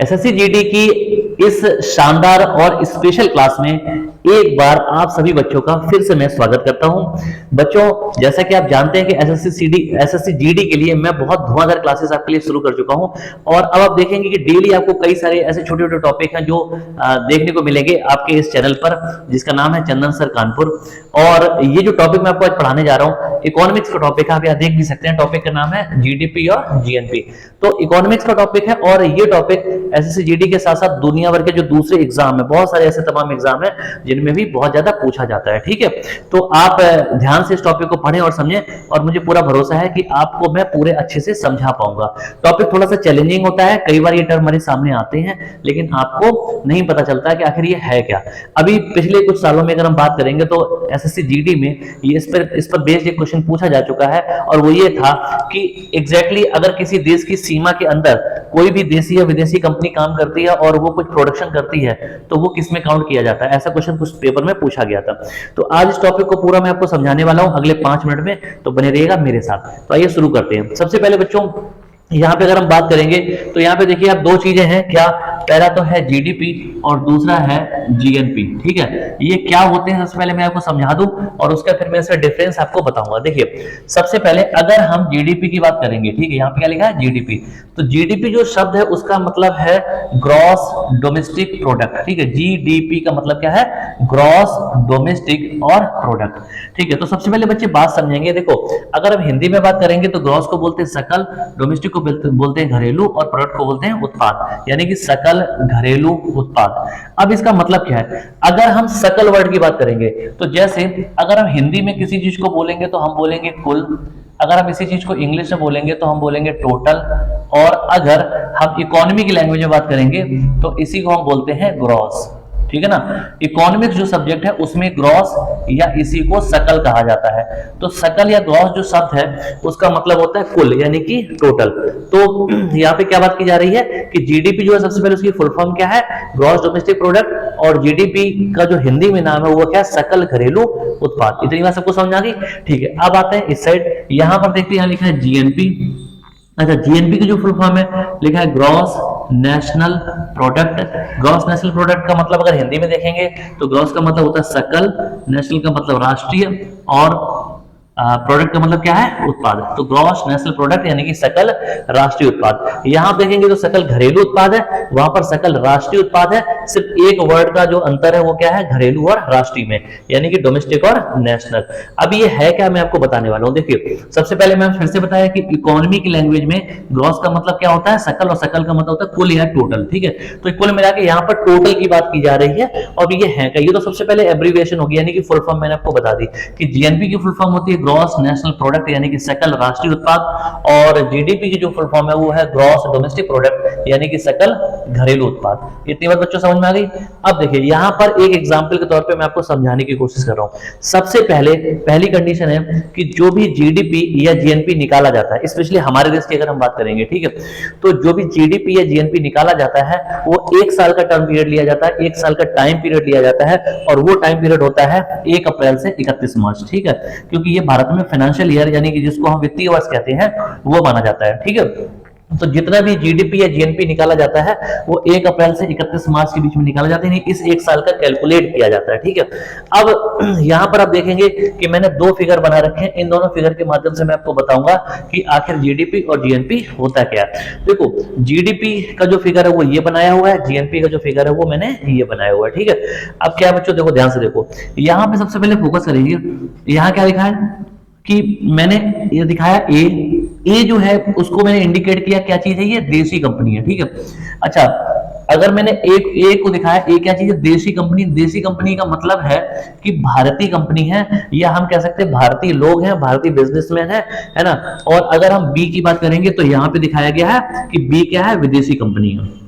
SSC GD की इस शानदार और स्पेशल क्लास में एक बार आप सभी बच्चों का फिर से मैं स्वागत करता हूं। बच्चों, जैसा कि आप जानते हैं कि एसएससी जीडी के लिए मैं बहुत धुआंधार क्लासेस आपके लिए शुरू कर चुका हूं और अब आप देखेंगे कि डेली आपको कई सारे ऐसे छोटे छोटे टॉपिक हैं जो देखने को मिलेंगे आपके इस चैनल पर, जिसका नाम है चंदन सर कानपुर। और ये जो टॉपिक मैं आपको आज पढ़ाने जा रहा हूं, इकोनॉमिक्स का टॉपिक है। आप यहाँ देख भी सकते हैं, टॉपिक का नाम है जीडीपी और जीएनपी। तो इकोनॉमिक्स का टॉपिक है और ये टॉपिक एसएससी जीडी के साथ साथ दुनिया भर के जो दूसरे एग्जाम है, बहुत सारे ऐसे तमाम एग्जाम है जिनमें भी बहुत ज्यादा पूछा जाता है। ठीक है, तो आप ध्यान से इस टॉपिक को पढ़ें और समझें, और मुझे पूरा भरोसा है कि आपको मैं पूरे अच्छे से समझा पाऊंगा। टॉपिक थोड़ा सा चैलेंजिंग होता है, कई बार ये टर्म हमारे सामने आते हैं लेकिन आपको नहीं पता चलता कि आखिर ये है क्या। अभी पिछले कुछ सालों में अगर हम बात करेंगे तो एसएससी जीडी में ये इस पर बेस्ड एक क्वेश्चन पूछा जा चुका है, और वो ये था कि एग्जैक्टली अगर किसी देश की सीमा के अंदर कोई भी देशी या विदेशी कंपनी काम करती है और वो कुछ प्रोडक्शन करती है तो वो किस में काउंट किया जाता है। ऐसा क्वेश्चन कुछ पेपर में पूछा गया था। तो आज इस टॉपिक को पूरा मैं आपको समझाने वाला हूं अगले 5 मिनट में, तो बने रहिएगा मेरे साथ। तो आइए शुरू करते हैं। सबसे पहले बच्चों, यहाँ पे अगर हम बात करेंगे तो यहाँ पे देखिए आप दो चीजें हैं क्या, पहला तो है जीडीपी और दूसरा है जीएनपी। ठीक है, ये क्या होते हैं सबसे पहले मैं आपको समझा दूं और उसका फिर मैं इसका डिफरेंस आपको बताऊंगा। देखिए सबसे पहले अगर हम जीडीपी की बात करेंगे, ठीक है, यहाँ पे क्या लिखा है जीडीपी, तो जीडीपी जो शब्द है उसका मतलब है ग्रॉस डोमेस्टिक प्रोडक्ट। ठीक है, जीडीपी का मतलब क्या है, ग्रॉस डोमेस्टिक और प्रोडक्ट। ठीक है, तो सबसे पहले बच्चे बात समझेंगे। देखो अगर हम हिंदी में बात करेंगे तो ग्रॉस को बोलते हैं सकल, डोमेस्टिक को बोलते हैं घरेलू और प्रोडक्ट को बोलते हैं उत्पाद, यानी कि सकल घरेलू उत्पाद। अब इसका मतलब क्या है, अगर हम सकल वर्ड की बात करेंगे तो जैसे अगर हम हिंदी में किसी चीज को बोलेंगे तो हम बोलेंगे कुल, अगर हम इसी चीज को इंग्लिश में बोलेंगे तो हम बोलेंगे टोटल, और अगर हम इकोनॉमी की लैंग्वेज में बात करेंगे तो इसी को हम बोलते हैं ग्रॉस। ठीक है ना, इकोनॉमिक्स जो सब्जेक्ट है उसमें ग्रॉस या इसी को सकल कहा जाता है। तो सकल या ग्रॉस जो शब्द है उसका मतलब होता है कुल, यानी कि टोटल। तो यहाँ पे क्या बात की जा रही है कि जीडीपी जो है सबसे पहले उसकी फुल फॉर्म क्या है, ग्रॉस डोमेस्टिक प्रोडक्ट, और जीडीपी का जो हिंदी में नाम है वो क्या है, सकल घरेलू उत्पाद। इतनी बात सबको समझ आ गई। ठीक है, अब आते हैं इस साइड, यहाँ पर देखते हैं यहाँ लिखा है जीएनपी। अच्छा, जीएनपी की जो फुल फॉर्म है लिखा है gross national product. Gross national product का मतलब अगर हिंदी में देखेंगे तो ग्रॉस का मतलब होता है सकल, नेशनल का मतलब राष्ट्रीय, और प्रोडक्ट का मतलब क्या है, उत्पाद। तो ग्रॉस नेशनल प्रोडक्ट यानी कि सकल राष्ट्रीय उत्पाद। यहां देखेंगे तो सकल घरेलू उत्पाद है, वहां पर सकल राष्ट्रीय उत्पाद है। सिर्फ एक वर्ड का जो अंतर है वो क्या है, घरेलू और राष्ट्रीय में, यानी कि डोमेस्टिक और नेशनल। अब ये है क्या, मैं आपको बताने वाला हूं। देखिए सबसे पहले मैं फिर से बताया कि इकोनॉमी की लैंग्वेज में ग्रॉस का मतलब क्या होता है, सकल, और सकल का मतलब होता है कुल या टोटल। ठीक है, तो कुल मिला के यहाँ पर टोटल की बात की जा रही है, और ये है क्या, ये तो सबसे पहले एब्रीविएशन होगी, यानी कि फुल फॉर्म मैंने आपको बता दी कि जीएनपी की फुल फॉर्म होती है ग्रॉस नेशनल प्रोडक्ट यानी कि सकल राष्ट्रीय उत्पाद, और जीडीपी की जो फुल फॉर्म है वो है ग्रॉस डोमेस्टिक प्रोडक्ट यानी कि सकल घरेलू उत्पाद। इतनी बात बच्चों समझ में आ गई। अब देखिए यहाँ पर एक एग्जांपल के तौर पे मैं आपको समझाने की कोशिश कर रहा हूँ। सबसे पहले पहली कंडीशन है कि जो भी जीडीपी या जीएनपी निकाला जाता है, स्पेशली हमारे देश की अगर हम बात करेंगे, ठीक है, तो जो भी जीडीपी या जीएनपी निकाला जाता है वो 1 साल का टर्म पीरियड लिया जाता है, 1 साल का टाइम पीरियड लिया जाता है, और वो टाइम पीरियड होता है 1 अप्रैल से 31 मार्च। ठीक है, क्योंकि ये भारत में फाइनेंशियल ईयर यानी कि जिसको हम वित्तीय वर्ष कहते हैं वो माना जाता है। ठीक है, तो जितना भी जीडीपी या जीएनपी निकाला जाता है वो 1 अप्रैल से 31 मार्च के बीच में निकाला जाता है, इस 1 साल का कैलकुलेट किया जाता है। ठीक है, अब यहां पर आप देखेंगे कि मैंने 2 फिगर बना रखे हैं, इन दोनों फिगर के माध्यम से मैं आपको बताऊंगा कि आखिर जीडीपी और जीएनपी होता क्या है। देखो जीडीपी का जो फिगर है वो ये बनाया हुआ है, जीएनपी का जो फिगर है वो मैंने ये बनाया हुआ है। ठीक है, अब क्या बच्चों देखो ध्यान से देखो, यहां पे सबसे पहले फोकस करेंगे, यहां क्या लिखा है कि मैंने ये दिखाया ए जो है उसको मैंने इंडिकेट किया क्या चीज है, ये देशी कंपनी है। ठीक है, अच्छा अगर मैंने ए को दिखाया, ए क्या चीज है, देशी कंपनी। देशी कंपनी का मतलब है कि भारतीय कंपनी है, या हम कह सकते हैं भारतीय लोग हैं, भारतीय बिजनेसमैन है ना। और अगर हम बी की बात करेंगे तो यहाँ पे दिखाया गया है कि बी क्या है, विदेशी कंपनी है।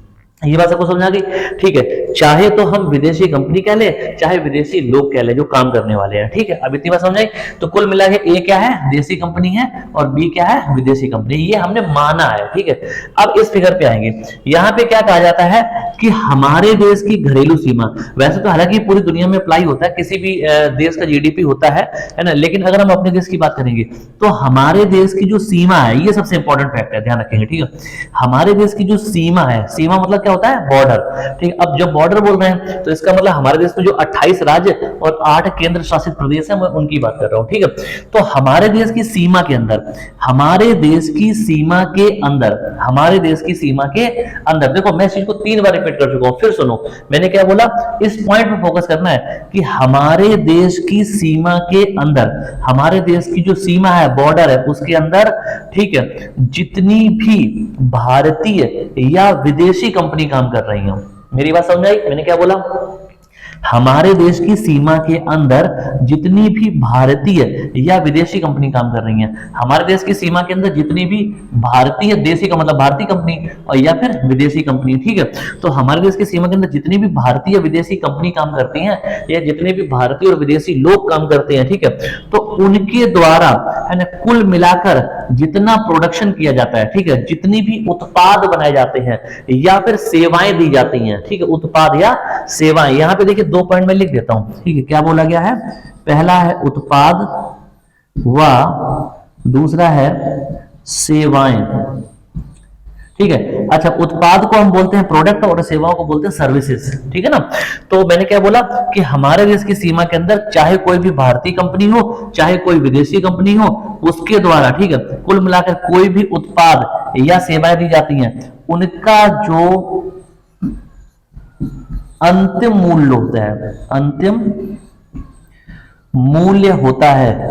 ये बात सबको समझ आ गई। ठीक है, चाहे तो हम विदेशी कंपनी कह ले, चाहे विदेशी लोग कह ले जो काम करने वाले हैं। ठीक है, अब इतनी बात समझ आई। तो कुल मिला के ए क्या है, देशी कंपनी है, और बी क्या है, विदेशी कंपनी। ये हमने माना है। ठीक है, अब इस फिगर पे आएंगे, यहाँ पे क्या कहा जाता है कि हमारे देश की घरेलू सीमा, वैसे तो हालांकि पूरी दुनिया में अप्लाई होता है, किसी भी देश का जीडीपी होता है ना, लेकिन अगर हम अपने देश की बात करेंगे तो हमारे देश की जो सीमा है, ये सबसे इंपॉर्टेंट फैक्ट है, ध्यान रखेंगे। ठीक है, हमारे देश की जो सीमा है, सीमा मतलब क्या होता है? बॉर्डर। ठीक है, अब जब बॉर्डर बोल रहे हैं तो इसका मतलब हमारे देश में जो 28 राज्य और 8 केंद्र शासित प्रदेश है, मैं उनकी बात कर रहा हूं। ठीक है, तो हमारे देश की सीमा के अंदर, हमारे देश की सीमा के अंदर, हमारे देश की सीमा के अंदर, देखो मैं इस चीज को 3 बार रिपीट कर चुका हूं, फिर सुनो मैंने क्या बोला, इस पॉइंट पे फोकस करना है कि हमारे देश की सीमा के अंदर, हमारे देश की जो सीमा है, बॉर्डर है, उसके अंदर, ठीक है, जितनी भी भारतीय या विदेशी कंपनी काम कर रही हो, मेरी बात समझ आई? मैंने क्या बोला? हमारे देश की सीमा के अंदर जितनी भी भारतीय या विदेशी कंपनी काम कर रही हैं, हमारे देश की सीमा के अंदर जितनी भी भारतीय, देशी का मतलब भारतीय कंपनी और या फिर विदेशी कंपनी, ठीक है, तो हमारे देश की सीमा के अंदर जितनी भी भारतीय विदेशी कंपनी काम करती हैं या जितने भी भारतीय और विदेशी लोग काम करते हैं, ठीक है, तो उनके द्वारा, है ना, कुल मिलाकर जितना प्रोडक्शन किया जाता है, ठीक है, जितनी भी उत्पाद बनाए जाते हैं या फिर सेवाएं दी जाती हैं, ठीक है, उत्पाद या सेवाएं, यहां पे देखिए 2 पॉइंट में लिख देता हूं, ठीक है, क्या बोला गया है? पहला है उत्पाद व दूसरा है सेवाएं, ठीक है। अच्छा, उत्पाद को हम बोलते हैं प्रोडक्ट और सेवाओं को बोलते हैं सर्विसेज, ठीक है ना। तो मैंने क्या बोला कि हमारे देश की सीमा के अंदर चाहे कोई भी भारतीय कंपनी हो, चाहे कोई विदेशी कंपनी हो, उसके द्वारा, ठीक है, कुल मिलाकर कोई भी उत्पाद या सेवाएं दी जाती हैं, उनका जो अंतिम मूल्य होता है, अंतिम मूल्य होता है,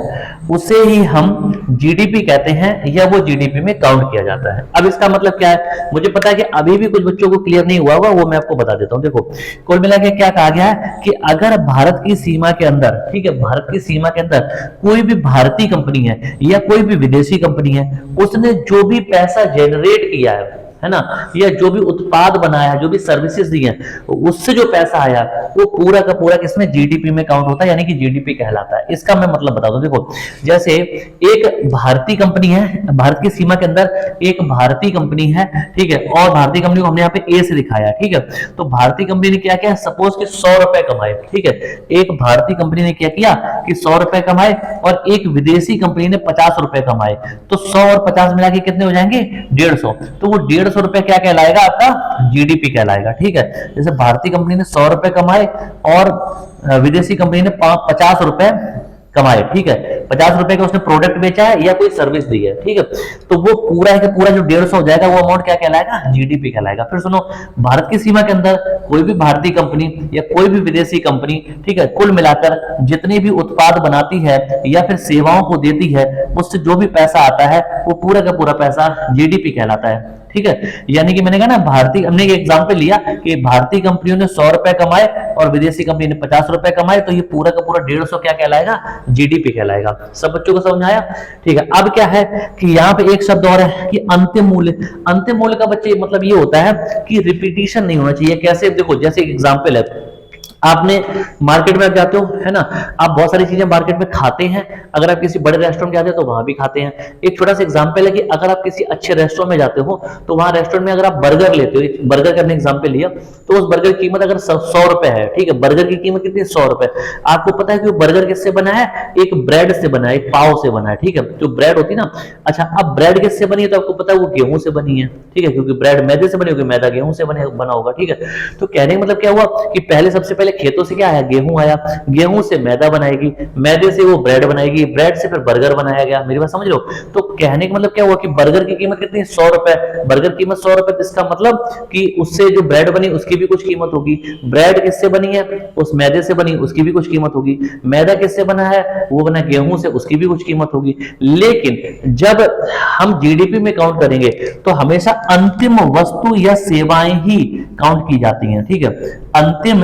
उसे ही हम जीडीपी कहते हैं या वो जीडीपी में काउंट किया जाता है। अब इसका मतलब क्या है? मुझे पता है कि अभी भी कुछ बच्चों को क्लियर नहीं हुआ होगा, वो मैं आपको बता देता हूं। देखो, कुल मिला के क्या कहा गया है कि अगर भारत की सीमा के अंदर, ठीक है, भारत की सीमा के अंदर कोई भी भारतीय कंपनी है या कोई भी विदेशी कंपनी है, उसने जो भी पैसा जनरेट किया है ना, या जो भी उत्पाद बनाया है, जो भी सर्विसेज दी है, उससे जो पैसा आया वो पूरा का पूरा किसमें? जीडीपी में काउंट होता है, यानी कि जीडीपी कहलाता है। इसका मैं मतलब बता दूं, देखो जैसे एक भारतीय कंपनी है, भारत की सीमा के अंदर एक भारतीय कंपनी है, ठीक है, और भारतीय कंपनी को हमने यहाँ पे ए से दिखाया, ठीक है, तो भारतीय कंपनी ने क्या किया? सपोज कि 100 रुपए कमाए, ठीक है, एक भारतीय कंपनी ने क्या किया कि 100 रुपए कमाए और एक विदेशी कंपनी ने 50 रुपए कमाए, तो 100 और 50 मिला के कितने हो जाएंगे? 150। तो वो 150 रुपए क्या कहलाएगा? आपका जीडीपी कहलाएगा, ठीक है। जैसे भारतीय कंपनी ने 100 रुपए कमाए और विदेशी कंपनी ने 50 रुपए कमाए, ठीक है, 50 रुपए का उसने प्रोडक्ट बेचा है या कोई सर्विस दी है, ठीक है, तो वो पूरा है कि पूरा जो 150 हो जाएगा, वो अमाउंट क्या कहलाएगा? जीडीपी कहलाएगा। फिर सुनो, भारत की सीमा के अंदर कोई भी भारतीय कंपनी या कोई भी विदेशी कंपनी, ठीक है, कुल मिलाकर जितने भी उत्पाद बनाती है या फिर सेवाओं को देती है, उससे जो भी पैसा आता है वो पूरा का पूरा पैसा जीडीपी कहलाता है, ठीक है। यानी कि मैंने कहा ना, भारतीय, हमने एक एग्जांपल लिया कि भारतीय कंपनियों ने 100 रुपए कमाए और विदेशी कंपनी ने 50 रुपए कमाए, तो ये पूरा का पूरा 150 क्या कहलाएगा? जीडीपी कहलाएगा। सब बच्चों को समझ आया? ठीक है। अब क्या है कि यहाँ पे एक शब्द और है कि अंतिम मूल्य। अंतिम मूल्य का बच्चे मतलब ये होता है कि रिपीटिशन नहीं होना चाहिए। कैसे? देखो, जैसे एक एग्जाम्पल है, आपने मार्केट में जाते हो, है ना, आप बहुत सारी चीजें मार्केट में खाते हैं, अगर आप किसी बड़े रेस्टोरेंट में जाते हो तो वहां भी खाते हैं। एक छोटा सा एग्जांपल है कि अगर आप किसी अच्छे रेस्टोरेंट में जाते हो तो वहां रेस्टोरेंट में अगर आप बर्गर लेते हो, बर्गर का एग्जांपल लिया, तो उस बर्गर की कीमत अगर 100 रुपए है, ठीक है, बर्गर की कीमत कितनी? 100 रुपए। आपको पता है कि वो बर्गर किससे बना है? एक ब्रेड से बना है, एक पाव से बना है, ठीक है, जो ब्रेड होती है ना। अच्छा, अब ब्रेड किससे बनी है? तो आपको पता है वो गेहूं से बनी है, ठीक है, क्योंकि ब्रेड मैदे से बनी होगी, मैदा गेहूं से बना होगा, ठीक है। तो कहने का मतलब क्या हुआ कि पहले, सबसे पहले खेतों से क्या आया? गेहूं आया, गेहूं से मैदा बनाएगी, मैदे से वो ब्रेड बनाएगी, ब्रेड से फिर बर्गर बनाया गया। मेरी बात समझ लो? तो कहने का मतलब क्या हुआ कि बर्गर की कीमत कितनी? 100 रुपए। बर्गर की कीमत 100 रुपए, इसका मतलब कि उससे जो ब्रेड बनी उसकी भी कुछ कीमत होगी। ब्रेड किससे बनी है? उस मैदे से बनी, उसकी भी कुछ कीमत होगी। मैदा किससे बना है? वो बना गेहूं से, उसकी भी कुछ कीमत होगी। लेकिन जब हम जीडीपी में काउंट करेंगे तो हमेशा अंतिम वस्तु या सेवाएं ही काउंट की जाती हैं, ठीक है। अंतिम,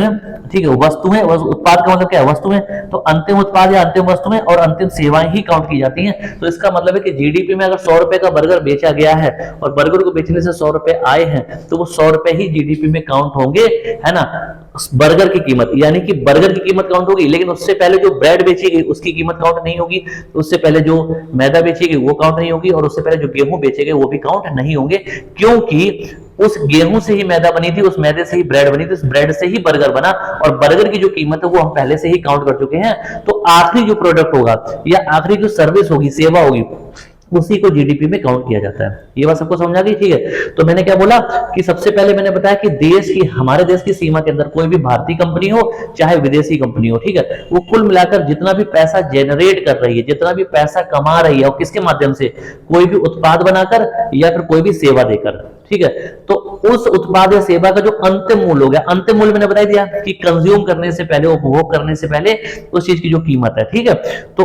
ठीक है, वस्तुएं, उत्पाद का मतलब क्या है? वस्तुएं, तो अंतिम उत्पाद या अंतिम वस्तुएं और अंतिम सेवाएं ही काउंट की जाती हैं। तो इसका मतलब है कि जीडीपी में अगर 100 रुपए का बर्गर बेचा गया है और बर्गर को बेचने से 100 रुपए आए हैं, तो वो 100 रुपए ही जीडीपी में काउंट होंगे, है ना, बर्गर की कीमत, यानी कि बर्गर की कीमत काउंट होगी। लेकिन उससे पहले जो ब्रेड बेची गई उसकी कीमत काउंट नहीं होगी, उससे पहले जो मैदा बेची गई वो काउंट नहीं होगी, और उससे पहले जो गेहूं बेचे गए वो भी काउंट नहीं होंगे, क्योंकि उस गेहूं से ही मैदा बनी थी, उस मैदे से ही ब्रेड बनी थी, उस ब्रेड से ही बर्गर बना, और बर्गर की जो कीमत है वो हम पहले से ही काउंट कर चुके हैं। तो आखिरी जो प्रोडक्ट होगा या आखिरी जो सर्विस होगी, सेवा होगी, उसी को जीडीपी में काउंट किया जाता है। ये बात सबको समझ आ गई? ठीक है। तो मैंने क्या बोला कि सबसे पहले मैंने बताया कि देश की, हमारे देश की सीमा के अंदर कोई भी भारतीय कंपनी हो चाहे विदेशी कंपनी हो, ठीक है, वो कुल मिलाकर जितना भी पैसा जेनरेट कर रही है, जितना भी पैसा कमा रही है, और किसके माध्यम से, कोई भी उत्पाद बनाकर या फिर कोई भी सेवा देकर, ठीक है, तो उस उत्पाद या सेवा का जो अंतिम मूल्य हो गया, अंतिम मूल्य मैंने बता दिया कि कंज्यूम करने से पहले, उपभोग करने से पहले उस चीज की जो कीमत है, ठीक है, तो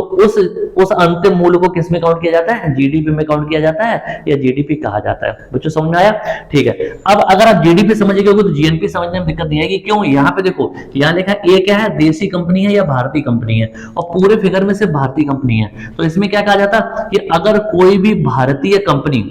उस अंतिम मूल्य को किस में काउंट किया जाता है? जीडीपी में काउंट किया जाता है, या जीडीपी कहा जाता है। बच्चों समझ में आया? ठीक है। अब अगर आप जीडीपी समझ गए तो जीएनपी समझने में दिक्कत नहीं आएगी। क्यों? यहाँ पे देखो, यहाँ लिखा है ए क्या है, देसी कंपनी है या भारतीय कंपनी है, और पूरे फिगर में से भारतीय कंपनी है। तो इसमें क्या कहा जाता कि अगर कोई भी भारतीय कंपनी,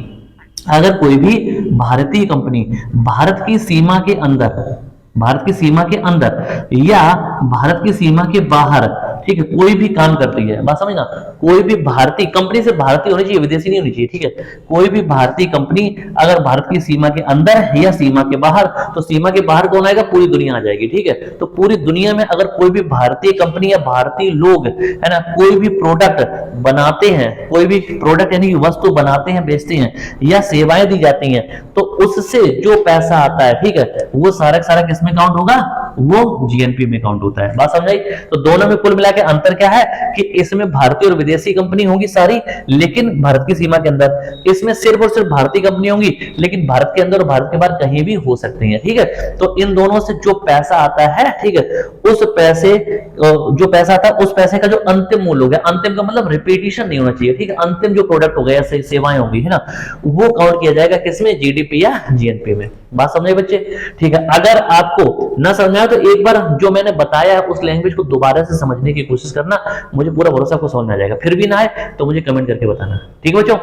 अगर कोई भी भारतीय कंपनी भारत की सीमा के अंदर, भारत की सीमा के अंदर या भारत की सीमा के बाहर, ठीक है, कोई भी काम करती है, बात समझना, कोई भी भारतीय कंपनी से भारतीय होनी चाहिए, विदेशी नहीं होनी चाहिए, ठीक है, कोई भी भारतीय कंपनी अगर भारत की सीमा के अंदर है या सीमा के बाहर, तो सीमा के बाहर कौन आएगा? पूरी दुनिया आ जाएगी, ठीक है। तो पूरी दुनिया में अगर कोई भी भारतीय कंपनी या भारतीय लोग, है ना, कोई भी प्रोडक्ट बनाते हैं, कोई भी प्रोडक्ट यानी वस्तु बनाते हैं, बेचते हैं, या सेवाएं दी जाती हैं, तो उससे जो पैसा आता है, ठीक है, वो सारा सारा किसमें काउंट होगा? वो जीएनपी में काउंट होता है। बात समझ आई? तो दोनों में कुल मिला के अंतर क्या है कि इसमें भारतीय और विदेशी कंपनी होंगी सारी, लेकिन भारत की सीमा के अंदर। इसमें सिर्फ और सिर्फ भारतीय कंपनी होंगी, लेकिन भारत के अंदर और भारत के बाहर कहीं भी हो सकती हैं, ठीक है। तो इन दोनों से जो पैसा आता है, ठीक है, उस पैसे, जो पैसा आता है उस पैसे का जो अंतिम मूल्य हो गया, अंतिम का मतलब रिपीटिशन नहीं होना चाहिए, ठीक है, अंतिम जो प्रोडक्ट हो गया, सेवाएं होगी, है ना, वो काउंट किया जाएगा किसमें? जीडीपी या जीएनपी में। बात समझे बच्चे? ठीक है। अगर आपको ना समझ आया तो एक बार जो मैंने बताया है उस लैंग्वेज को दोबारा से समझने की कोशिश करना, मुझे पूरा भरोसा आपको समझ में आ जाएगा। फिर भी ना आए तो मुझे कमेंट करके बताना, ठीक है बच्चों।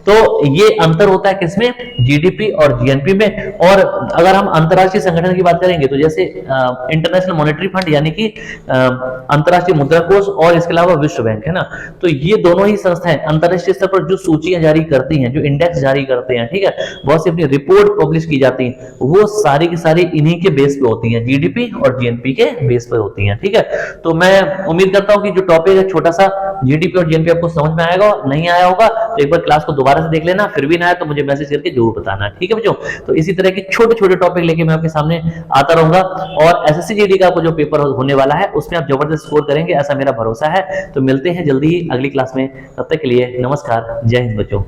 तो ये अंतर होता है किसमें? जीडीपी और जीएनपी में। और अगर हम अंतरराष्ट्रीय संगठन की बात करेंगे तो जैसे इंटरनेशनल मॉनेटरी फंड यानी कि अंतरराष्ट्रीय मुद्रा कोष, और इसके अलावा विश्व बैंक, है ना, तो ये दोनों ही संस्थाएं अंतरराष्ट्रीय स्तर पर जो सूचियां जारी करती हैं, जो इंडेक्स जारी करते हैं, ठीक है, बहुत सी अपनी रिपोर्ट पब्लिश की जाती है, वो सारी की सारी इन्हीं के बेस पे होती हैं, जीडीपी और जीएनपी के बेस पे होती हैं, ठीक है। तो मैं उम्मीद करता हूं कि जो टॉपिक है छोटा सा जीडीपी और जीएनपी आपको समझ में आएगा, नहीं आया होगा तो एक बार क्लास को दोबारा से देख लेना, फिर भी ना आया तो मुझे मैसेज करके जरूर बताना, ठीक है बच्चों। तो इसी तरह के छोटे छोटे टॉपिक लेके मैं आपके सामने आता रहूंगा, और एसएससी जीडी का जो पेपर होने वाला है उसमें आप जबरदस्त स्कोर करेंगे, ऐसा मेरा भरोसा है। तो मिलते हैं जल्दी ही अगली क्लास में, तब तक के लिए नमस्कार, जय हिंद बच्चों।